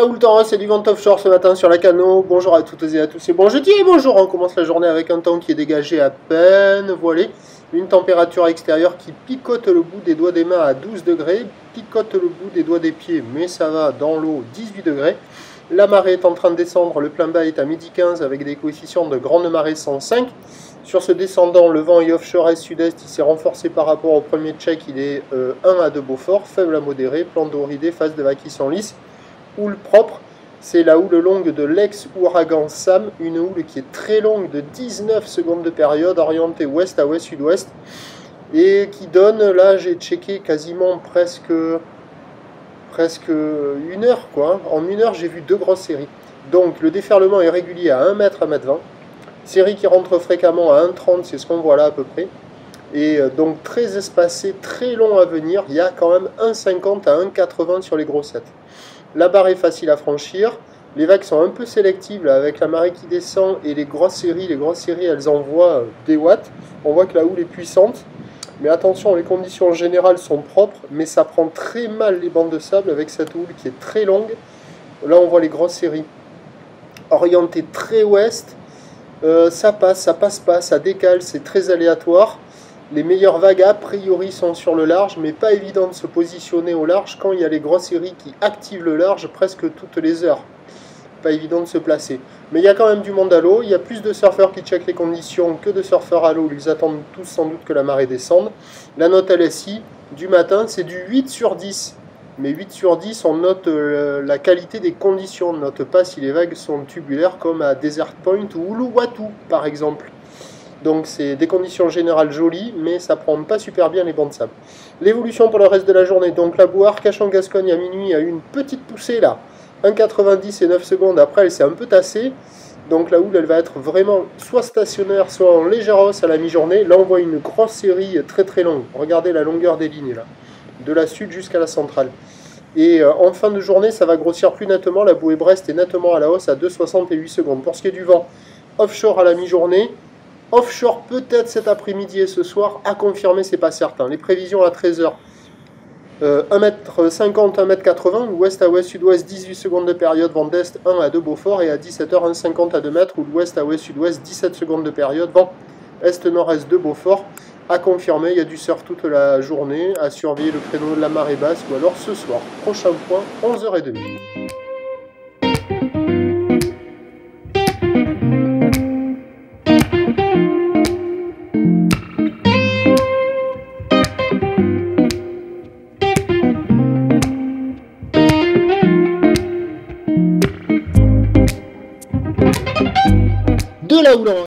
la houle Torah, c'est du vent offshore ce matin sur la Cano. Bonjour à toutes et à tous et bon jeudi et bonjour. On commence la journée avec un temps qui est dégagé à peine voilé. Une température extérieure qui picote le bout des doigts des mains à 12 degrés. Picote le bout des doigts des pieds, mais ça va dans l'eau 18 degrés. La marée est en train de descendre. Le plein bas est à midi 15 avec des coefficients de grande marée 105. Sur ce descendant, le vent est offshore et sud-est. Il s'est renforcé par rapport au premier check. Il est 1 à 2 Beaufort, faible à modéré, plan d'oridé, phase de vagues qui sont lisses. Houle propre, c'est la houle longue de l'ex-ouragan Sam, une houle qui est très longue de 19 secondes de période, orientée ouest à ouest, sud-ouest, et qui donne, là j'ai checké quasiment presque une heure, quoi. En une heure j'ai vu deux grosses séries. Donc le déferlement est régulier à 1 mètre, 1 mètre 20, série qui rentre fréquemment à 1,30, c'est ce qu'on voit là à peu près. Et donc très espacé, très long à venir, il y a quand même 1,50 à 1,80 sur les grossettes. La barre est facile à franchir, les vagues sont un peu sélectives là, avec la marée qui descend et les grosses séries elles envoient des watts. On voit que la houle est puissante, mais attention, les conditions générales sont propres, mais ça prend très mal les bandes de sable avec cette houle qui est très longue. Là on voit les grosses séries orientées très ouest, ça passe pas, ça décale, c'est très aléatoire. Les meilleures vagues a priori sont sur le large, mais pas évident de se positionner au large quand il y a les grosses séries qui activent le large presque toutes les heures. Pas évident de se placer. Mais il y a quand même du monde à l'eau, il y a plus de surfeurs qui checkent les conditions que de surfeurs à l'eau, ils attendent tous sans doute que la marée descende. La note LSI du matin, c'est du 8 sur 10. Mais 8 sur 10, on note la qualité des conditions, on ne note pas si les vagues sont tubulaires comme à Desert Point ou Uluwatu par exemple. Donc c'est des conditions générales jolies, mais ça prend pas super bien les bancs de sable. L'évolution pour le reste de la journée, donc la boue Arcachon-Gascogne à minuit a eu une petite poussée là, 1,90 et 9 secondes, après elle s'est un peu tassée. Donc la houle elle va être vraiment soit stationnaire, soit en légère hausse à la mi-journée. Là on voit une grosse série très très longue, regardez la longueur des lignes là, de la sud jusqu'à la centrale. Et en fin de journée ça va grossir plus nettement, la bouée Brest est nettement à la hausse à 2,68 secondes. Pour ce qui est du vent, offshore à la mi-journée, offshore peut-être cet après-midi et ce soir, à confirmer, c'est pas certain. Les prévisions à 13h, 1m50, 1m80, ouest à ouest, sud-ouest, 18 secondes de période, vent d'est 1 à 2 Beaufort, et à 17h, 1,50 à 2 mètres, ou l'ouest à ouest, sud-ouest, 17 secondes de période, vent est-nord-est de Beaufort. À confirmer, il y a du surf toute la journée, à surveiller le créneau de la marée basse, ou alors ce soir. Prochain point, 11h30. De la houle